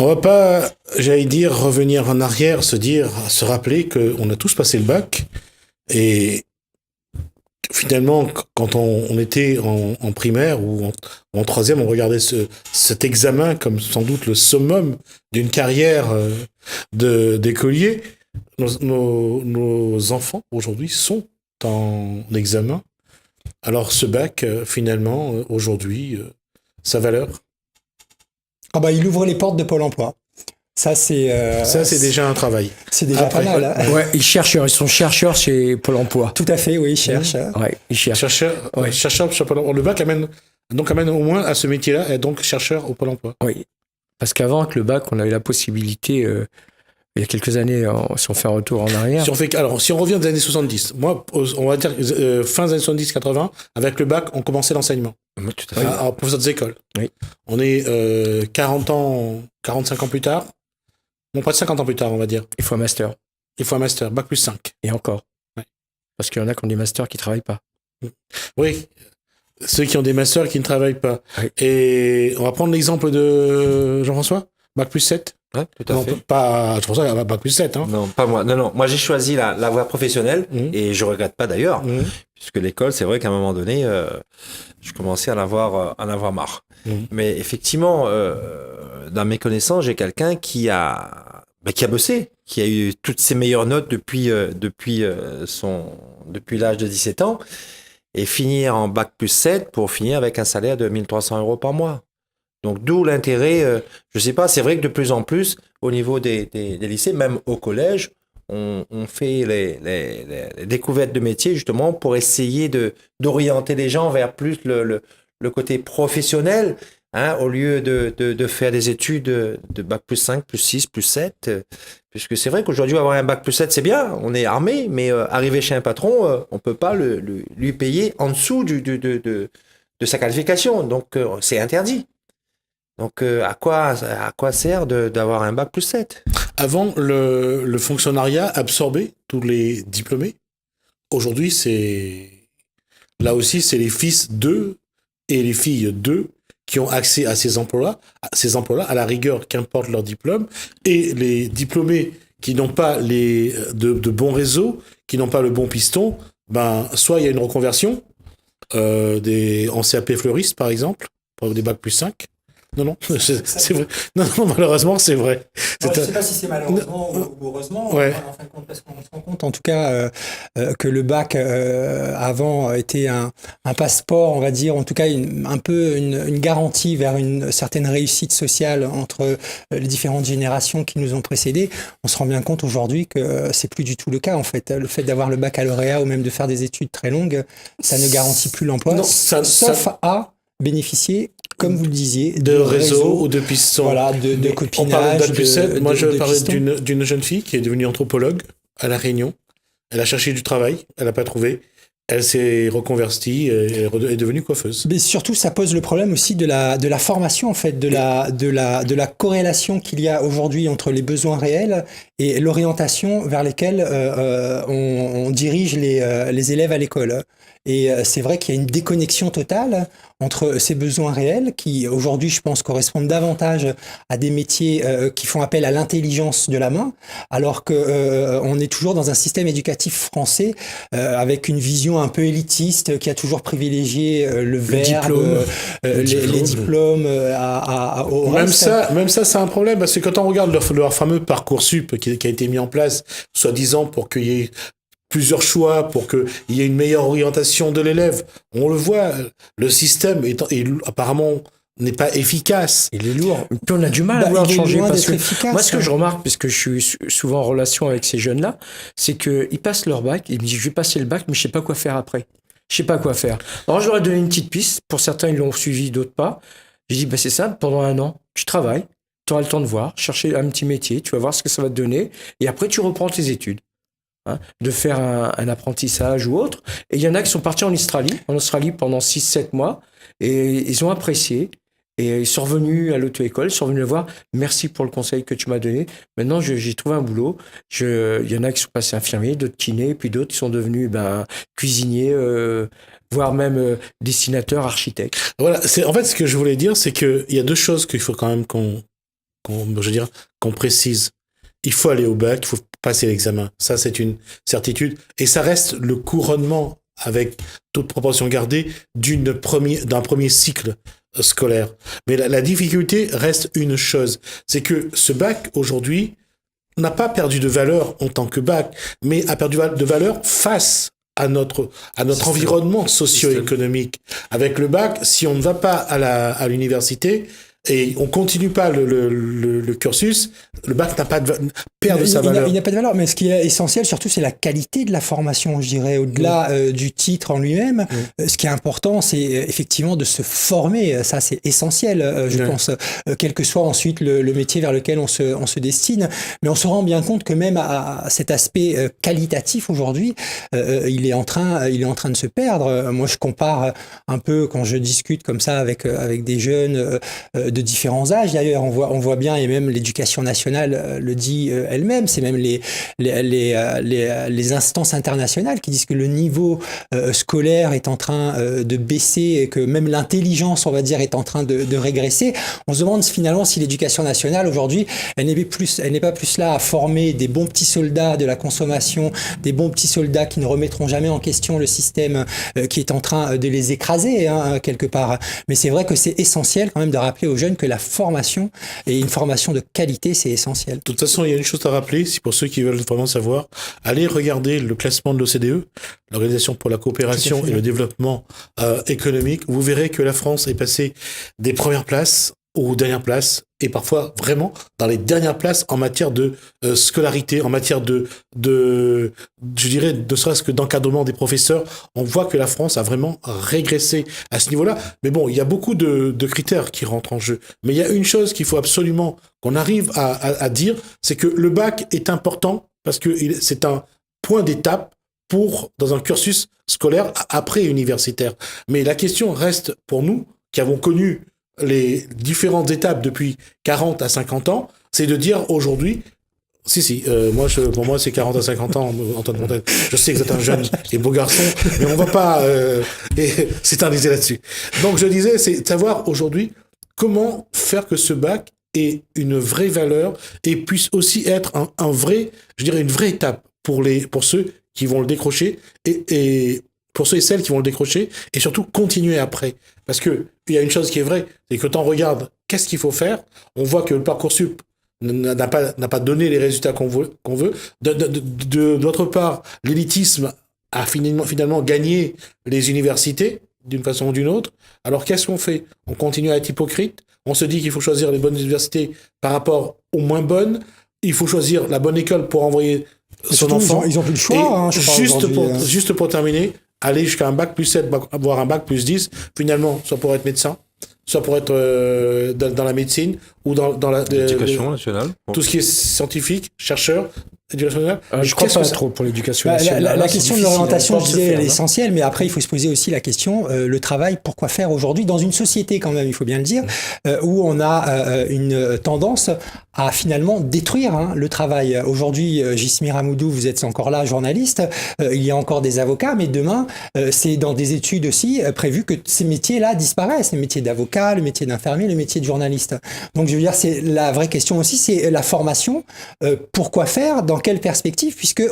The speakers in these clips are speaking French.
On va pas, j'allais dire, revenir en arrière, se rappeler qu'on a tous passé le bac et finalement, quand on était en primaire ou en troisième, on regardait cet examen comme sans doute le summum d'une carrière d'écolier. Nos enfants aujourd'hui sont en examen. Alors ce bac, finalement, aujourd'hui, sa valeur, Ah bah, il ouvre les portes de Pôle emploi. Ça, ça c'est déjà un travail. c'est déjà Après, pas mal. Hein. Ouais, ils sont chercheurs chez Pôle emploi. Tout à fait, oui, il cherche. Ouais, ils cherchent. Ouais. Chercheur, le bac amène au moins à ce métier-là, et donc chercheur au Pôle emploi. Oui. Parce qu'avant, avec le bac, on avait la possibilité, il y a quelques années, si on fait un retour en arrière. Si on revient des années 70, moi, on va dire fin des années 70-80, avec le bac, on commençait l'enseignement. Oui, tout à fait. En professeur des écoles. Oui. On est 40 ans, 45 ans plus tard. Bon, pas de 50 ans plus tard, on va dire. Il faut un master. Il faut un master, bac plus 5. Et encore. Ouais. Parce qu'il y en a qui ont des masters qui ne travaillent pas. Oui, ceux qui ont des masters qui ne travaillent pas. Oui. Et on va prendre l'exemple de Jean-François, bac plus 7. Ouais, tout à Non, fait. pas Jean-François, bac plus 7. Hein. Non, pas moi. Non. Moi, j'ai choisi la voie professionnelle et je regrette pas d'ailleurs, puisque l'école, c'est vrai qu'à un moment donné, je commençais à en avoir marre. Mais effectivement, dans mes connaissances, j'ai quelqu'un qui a bossé, qui a eu toutes ses meilleures notes depuis l'âge de 17 ans et finir en bac plus 7 pour finir avec un salaire de 1 300 € par mois. Donc, d'où l'intérêt, je sais pas, c'est vrai que de plus en plus, au niveau des lycées, même au collège, on fait les découvertes de métiers justement pour essayer d'orienter les gens vers plus le côté professionnel, hein, au lieu de faire des études de bac plus 5, plus 6, plus 7. Puisque c'est vrai qu'aujourd'hui, avoir un bac plus 7, c'est bien, on est armé, mais arriver chez un patron, on peut pas lui payer en dessous de sa qualification. Donc, c'est interdit. Donc, à quoi sert d'avoir un bac plus 7? Avant, le fonctionnariat absorbait tous les diplômés. Aujourd'hui, là aussi, c'est les fils d'eux et les filles d'eux qui ont accès à ces emplois-là, à la rigueur, qu'importe leur diplôme, et les diplômés qui n'ont pas de bons réseaux, qui n'ont pas le bon piston, soit il y a une reconversion, en CAP fleuriste, par exemple, pour des bacs plus 5. Non, c'est vrai. Non, malheureusement, c'est vrai. Je ne sais pas si c'est malheureusement ou heureusement, ouais. en fin de compte, parce qu'on se rend compte en tout cas que le bac avant était un passeport, on va dire, en tout cas un peu une garantie vers une certaine réussite sociale entre les différentes générations qui nous ont précédés. On se rend bien compte aujourd'hui que c'est plus du tout le cas en fait. Le fait d'avoir le baccalauréat ou même de faire des études très longues, ça ne garantit plus l'emploi, sauf à bénéficier, comme vous le disiez, de réseau ou de pistons. Voilà, de copinage. On parle d'un plus 7. Moi, je parlais pistons. d'une jeune fille qui est devenue anthropologue à La Réunion. Elle a cherché du travail, elle n'a pas trouvé. Elle s'est reconvertie et est devenue coiffeuse. Mais surtout, ça pose le problème aussi de la formation, en fait, de la corrélation qu'il y a aujourd'hui entre les besoins réels et l'orientation vers lesquelles on dirige les élèves à l'école. Et c'est vrai qu'il y a une déconnexion totale entre ces besoins réels qui, aujourd'hui, je pense, correspondent davantage à des métiers qui font appel à l'intelligence de la main, alors que on est toujours dans un système éducatif français avec une vision un peu élitiste qui a toujours privilégié le verbe, les diplômes au reste. Même ça, c'est un problème, parce que quand on regarde leur fameux Parcoursup qui a été mis en place, soi-disant pour qu'il y ait plusieurs choix, pour qu'il y ait une meilleure orientation de l'élève, on le voit, le système apparemment n'est pas efficace. Il est lourd. Puis on a du mal à voir changer. Parce que efficace, moi, ce que je remarque, puisque je suis souvent en relation avec ces jeunes-là, c'est qu'ils passent leur bac, ils me disent, je vais passer le bac, mais je sais pas quoi faire après. Je sais pas quoi faire. Alors, je leur ai donné une petite piste. Pour certains, ils l'ont suivi, d'autres pas. J'ai dit, c'est simple, pendant 1 an, tu travailles, tu auras le temps de voir, chercher un petit métier, tu vas voir ce que ça va te donner, et après, tu reprends tes études. Hein, de faire un apprentissage ou autre. Et il y en a qui sont partis en Australie pendant 6-7 mois, et ils ont apprécié. Et ils sont revenus à l'auto-école, ils sont venus le voir. Merci pour le conseil que tu m'as donné. Maintenant, j'ai trouvé un boulot. Il y en a qui sont passés infirmiers, d'autres kinés, puis d'autres qui sont devenus cuisiniers, voire même dessinateurs, architectes. Voilà. En fait, ce que je voulais dire, c'est qu'il y a deux choses qu'il faut quand même qu'on qu'on précise. Il faut aller au bac, il faut passer l'examen. Ça, c'est une certitude. Et ça reste le couronnement, avec toute proportion gardée, d'un premier cycle scolaire. Mais la difficulté reste une chose. C'est que ce bac, aujourd'hui, n'a pas perdu de valeur en tant que bac, mais a perdu de valeur face à notre environnement socio-économique. Avec le bac, si on ne va pas à l'université et on continue pas le cursus, le bac perd de sa valeur. Il n'a pas de valeur, mais ce qui est essentiel surtout, c'est la qualité de la formation, je dirais, au-delà du titre en lui-même. Ce qui est important, c'est effectivement de se former. Ça, c'est essentiel, je pense, quel que soit ensuite le métier vers lequel on se destine. Mais on se rend bien compte que même à cet aspect qualitatif aujourd'hui, il est en train de se perdre. Moi, je compare un peu quand je discute comme ça avec des jeunes de différents âges. D'ailleurs, on voit bien, et même l'éducation nationale le dit elle-même, c'est même les instances internationales qui disent que le niveau scolaire est en train de baisser et que même l'intelligence, on va dire, est en train de régresser. On se demande finalement si l'éducation nationale aujourd'hui, elle n'est pas plus là à former des bons petits soldats de la consommation, des bons petits soldats qui ne remettront jamais en question le système qui est en train de les écraser, quelque part. Mais c'est vrai que c'est essentiel quand même de rappeler aux jeunes que la formation, et une formation de qualité, c'est essentiel. De toute façon, il y a une chose à rappeler, c'est pour ceux qui veulent vraiment savoir, allez regarder le classement de l'OCDE, l'Organisation pour la coopération et le développement économique. Vous verrez que la France est passée des premières places aux dernières places, et parfois vraiment dans les dernières places en matière de scolarité, en matière je dirais, ne serait-ce que d'encadrement des professeurs. On voit que la France a vraiment régressé à ce niveau-là. Mais bon, il y a beaucoup de critères qui rentrent en jeu. Mais il y a une chose qu'il faut absolument qu'on arrive à dire, c'est que le bac est important parce que c'est un point d'étape dans un cursus scolaire après universitaire. Mais la question reste pour nous, qui avons connu les différentes étapes depuis 40 à 50 ans, c'est de dire aujourd'hui, pour moi c'est 40 à 50 ans, Antoine Fontaine. Je sais que vous êtes un jeune et beau garçon, mais on va pas s'éterniser là-dessus. Donc je disais, c'est de savoir aujourd'hui comment faire que ce bac ait une vraie valeur et puisse aussi être une vraie étape pour ceux qui vont le décrocher et pour ceux et celles qui vont le décrocher, et surtout continuer après. Parce que il y a une chose qui est vraie, c'est que quand on regarde qu'est-ce qu'il faut faire, on voit que le Parcoursup n'a pas donné les résultats qu'on veut. D'autre part, l'élitisme a finalement gagné les universités d'une façon ou d'une autre. Alors qu'est-ce qu'on fait? On continue à être hypocrite. On se dit qu'il faut choisir les bonnes universités par rapport aux moins bonnes. Il faut choisir la bonne école pour envoyer son enfant. Ils ont plus le choix. Juste pour terminer, aller jusqu'à un bac plus 7, voire un bac plus 10, finalement, soit pour être médecin, soit pour être dans la médecine, ou dans l'éducation nationale. Tout ce qui est scientifique, chercheur, éducation nationale. Je crois pas trop pour l'éducation nationale. La question de l'orientation, je disais, elle est essentielle, mais après, il faut se poser aussi la question, le travail, pourquoi faire aujourd'hui dans une société quand même, il faut bien le dire, où on a une tendance à finalement détruire le travail. Aujourd'hui, Jismir Hamoudou, vous êtes encore là, journaliste, il y a encore des avocats, mais demain, c'est dans des études aussi prévu que ces métiers-là disparaissent, le métier d'avocat, le métier d'infirmier, le métier de journaliste. Donc, je veux dire, c'est la vraie question aussi, c'est la formation. Pourquoi faire? Dans quelle perspective? Puisque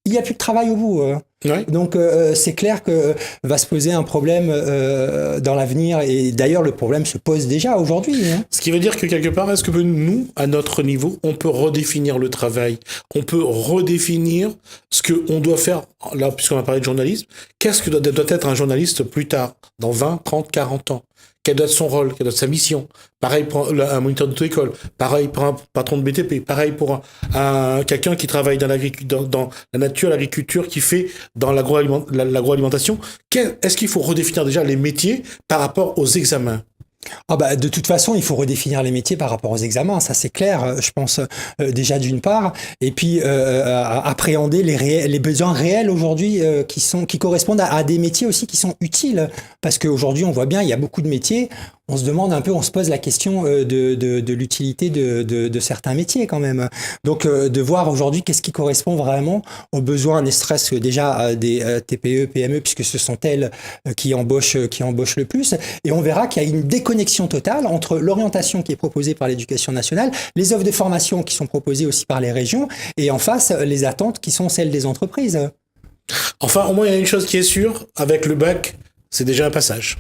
il n'y a plus de travail au bout. Ouais. Donc, c'est clair que va se poser un problème dans l'avenir. Et d'ailleurs, le problème se pose déjà aujourd'hui. Ce qui veut dire que quelque part, est-ce que nous, à notre niveau, on peut redéfinir le travail? On peut redéfinir ce qu'on doit faire, là, puisqu'on a parlé de journalisme, qu'est-ce que doit être un journaliste plus tard, dans 20, 30, 40 ans? Quel doit être son rôle, quelle doit être sa mission? Pareil pour un moniteur d'auto-école, pareil pour un patron de BTP, pareil pour quelqu'un qui travaille dans la nature, l'agriculture, qui fait dans l'agroalimentation. Est-ce qu'il faut redéfinir déjà les métiers par rapport aux examens? De toute façon, il faut redéfinir les métiers par rapport aux examens, ça c'est clair, je pense déjà d'une part, et puis appréhender les besoins réels aujourd'hui qui correspondent à des métiers aussi qui sont utiles, parce qu'aujourd'hui on voit bien, il y a beaucoup de métiers, on se demande un peu, on se pose la question de l'utilité de certains métiers quand même. Donc de voir aujourd'hui qu'est-ce qui correspond vraiment aux besoins, ne serait-ce que déjà des TPE, PME, puisque ce sont elles qui embauchent le plus, et on verra qu'il y a une déconnexion déconnexion totale entre l'orientation qui est proposée par l'éducation nationale, les offres de formation qui sont proposées aussi par les régions, et en face, les attentes qui sont celles des entreprises. Enfin, au moins, il y a une chose qui est sûre, avec le bac, c'est déjà un passage.